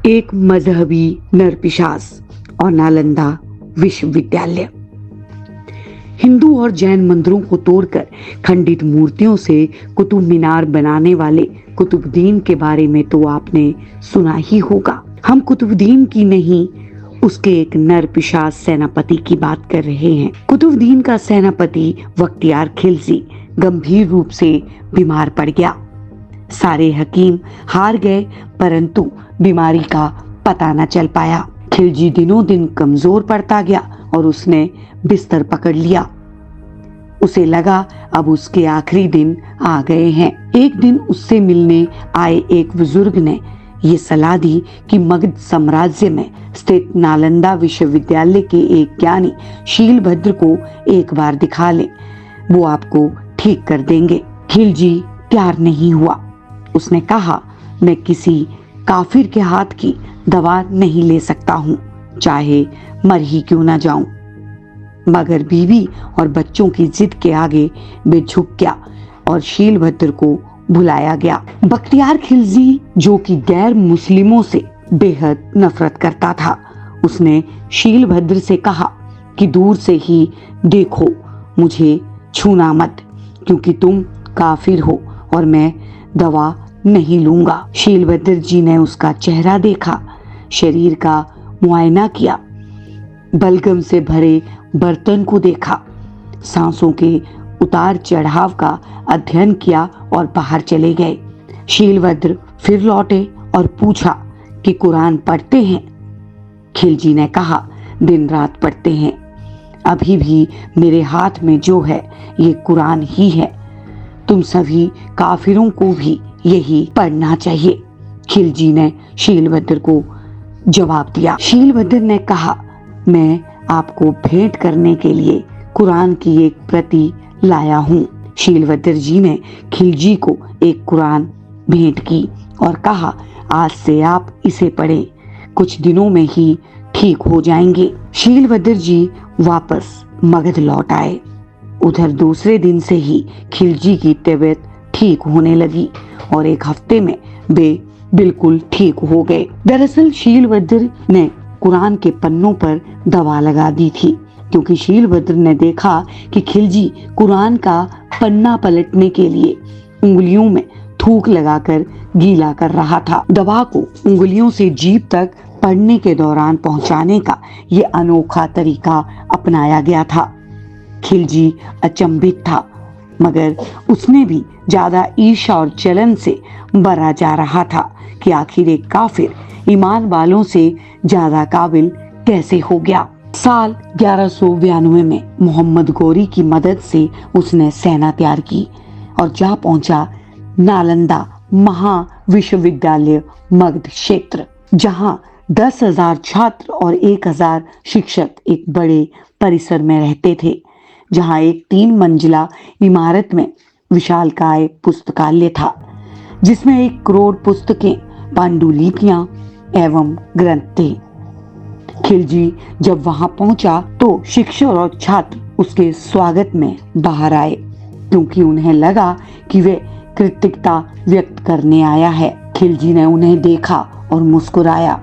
एक मजहबी नरपिशाच और नालंदा विश्वविद्यालय। हिंदू और जैन मंदिरों को तोड़कर खंडित मूर्तियों से कुतुब मीनार बनाने वाले कुतुबुद्दीन के बारे में तो आपने सुना ही होगा। हम कुतुबुद्दीन की नहीं, उसके एक नरपिशाच सेनापति की बात कर रहे हैं। कुतुबुद्दीन का सेनापति बख्तियार खिलजी गंभीर रूप से बीमार पड़ गया। सारे हकीम हार गए, परंतु बीमारी का पता न चल पाया। खिलजी दिनों दिन कमजोर पड़ता गया और उसने बिस्तर पकड़ लिया। उसे लगा अब उसके आखिरी दिन आ गए हैं। एक दिन उससे मिलने आए एक बुजुर्ग ने ये सलाह दी कि मगध साम्राज्य में स्थित नालंदा विश्वविद्यालय के एक ज्ञानी शीलभद्र को एक बार दिखा ले, वो आपको ठीक कर देंगे। खिलजी तैयार नहीं हुआ। उसने कहा, मैं किसी काफिर के हाथ की दवा नहीं ले सकता हूँ, चाहे मर ही क्यों ना जाऊं। मगर बीवी और बच्चों की जिद के आगे वे झुक गया और शीलभद्र को बुलाया गया। बख्तियार खिलजी, जो कि गैर मुस्लिमों से बेहद नफरत करता था, उसने शीलभद्र से कहा कि दूर से ही देखो, मुझे छूना मत, क्योंकि तुम काफिर हो और मैं दवा नहीं लूंगा। शीलभद्र जी ने उसका चेहरा देखा, शरीर का मुआयना किया, बलगम से भरे बर्तन को देखा, सांसों के उतार चढ़ाव का अध्ययन किया और बाहर चले गए। शीलभद्र फिर लौटे और पूछा कि कुरान पढ़ते हैं? खिलजी ने कहा, दिन रात पढ़ते हैं। अभी भी मेरे हाथ में जो है ये कुरान ही है। तुम सभी काफिरों को भी यही पढ़ना चाहिए। खिलजी ने शीलभद्र को जवाब दिया। शीलभद्र ने कहा, मैं आपको भेंट करने के लिए कुरान की एक प्रति लाया हूँ। शीलभद्र जी ने खिलजी को एक कुरान भेंट की और कहा, आज से आप इसे पढ़ें, कुछ दिनों में ही ठीक हो जाएंगे। शीलभद्र जी वापस मगध लौट आए। उधर दूसरे दिन से ही खिलजी की तबीयत ठीक होने लगी और एक हफ्ते में वे बिल्कुल ठीक हो गए। दरअसल शीलभद्र ने कुरान के पन्नों पर दवा लगा दी थी, क्योंकि शीलभद्र ने देखा कि खिलजी कुरान का पन्ना पलटने के लिए उंगलियों में थूक लगाकर गीला कर रहा था। दवा को उंगलियों से जीभ तक पढ़ने के दौरान पहुंचाने का ये अनोखा तरीका अपनाया गया था। खिलजी अचंभित था, मगर उसने भी ज्यादा ईर्ष्या और जलन से भरा जा रहा था कि आखिर एक काफिर ईमान वालों से ज्यादा काबिल कैसे हो गया। साल 1192 में मोहम्मद गौरी की मदद से उसने सेना तैयार की और जा पहुंचा नालंदा महाविश्वविद्यालय मगध क्षेत्र, जहां 10,000 छात्र और 1,000 शिक्षक एक बड़े परिसर में रहते थे, जहां एक 3 मंजिला इमारत में विशालकाय पुस्तकालय था, जिसमें 1 करोड़ पुस्तकें, पांडुलिपियां एवं ग्रंथ थे। खिलजी जब वहां पहुंचा तो शिक्षक और छात्र उसके स्वागत में बाहर आए, क्योंकि उन्हें लगा कि वे कृतज्ञता व्यक्त करने आया है। खिलजी ने उन्हें देखा और मुस्कुराया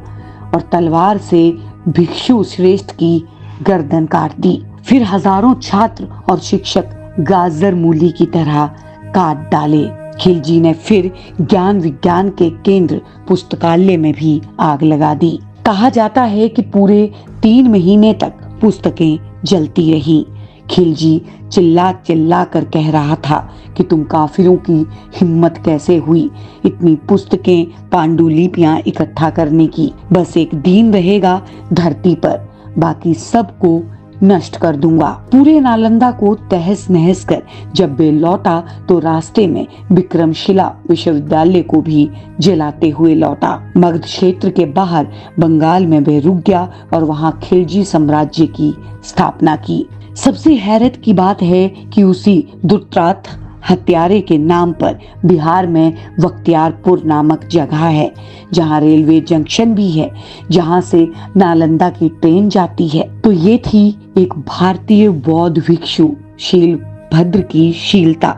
और तलवार से भिक्षु श्रेष्ठ की गर्दन काट दी। फिर हजारों छात्र और शिक्षक गाजर मूली की तरह काट डाले। खिलजी ने फिर ज्ञान विज्ञान के केंद्र पुस्तकालय में भी आग लगा दी। कहा जाता है कि पूरे 3 महीने तक पुस्तकें जलती रहीं। खिलजी चिल्ला चिल्ला कर कह रहा था कि तुम काफिरों की हिम्मत कैसे हुई इतनी पुस्तकें, पांडुलिपियां इकट्ठा करने की। बस एक दिन रहेगा धरती पर, बाकी सबको नष्ट कर दूंगा। पूरे नालंदा को तहस नहस कर जब वे लौटा तो रास्ते में विक्रमशिला विश्वविद्यालय को भी जलाते हुए लौटा। मगध क्षेत्र के बाहर बंगाल में वे रुक गया और वहां खिलजी साम्राज्य की स्थापना की। सबसे हैरत की बात है कि उसी दुर्त्रात हत्यारे के नाम पर बिहार में बख्तियारपुर नामक जगह है, जहां रेलवे जंक्शन भी है, जहां से नालंदा की ट्रेन जाती है। तो ये थी एक भारतीय बौद्ध भिक्षु शीलभद्र की शीलता,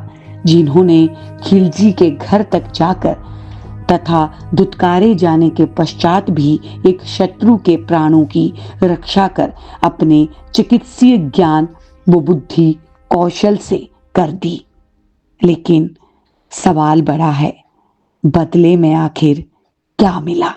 जिन्होंने खिलजी के घर तक जाकर तथा धुतकारे जाने के पश्चात भी एक शत्रु के प्राणों की रक्षा कर अपने चिकित्सीय ज्ञान व बुद्धि कौशल से कर दी। लेकिन सवाल बड़ा है, बदले में आखिर क्या मिला?